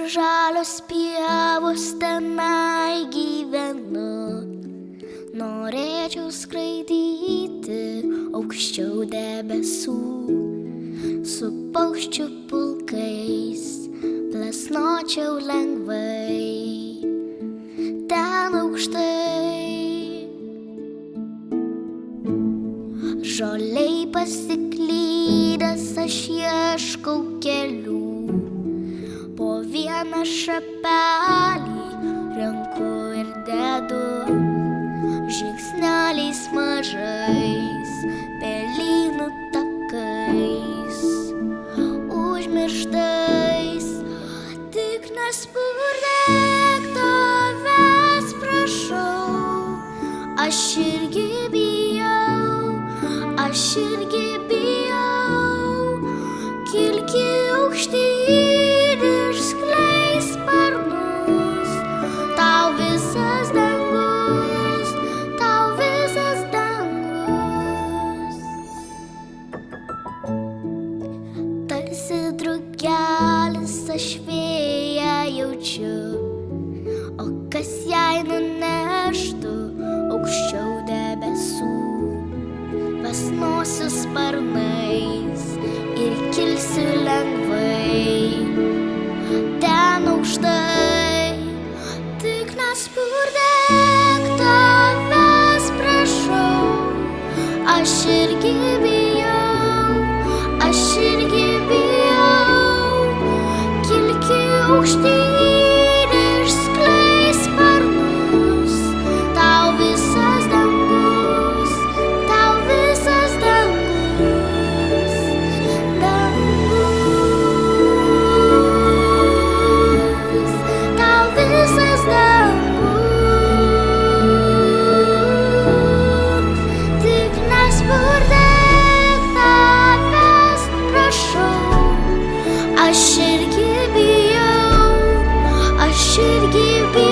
žalios pievos tenai gyvenu. Norėčiau skraidyti aukščiau debesų, su paukščių pulkais plasnočiau lengvai ten aukštai. Žolei pasiklydęs aš ieškau kelių, po vieną šapelį renku ir dedu, žingsneliais mažais, pelynų takais, užmirštais. Tik nespurdėk, tavęs prašau, aš irgi bijau, aš irgi bijau. Kilki aukštyn ir skleisk sparnus, tau visas dangus, tau visas dangus. Tarsi drugelis aš vėją jaučiu, o kas jei nuneštų aukščiau debesų. Pasnosiu sparnais ir kilsiu lengvai ten aukštai. Tik nespurdėk, tavęs prašau, aš irgi bijau, aš irgi bijau. Kilki aukštyn ir skleisk sparnus, tau visas dangus, tau visas dangus, dangus, tau visas dangus. Tik nespurdėk, tavęs prašau, aš irgi bijau, aš irgi bijau.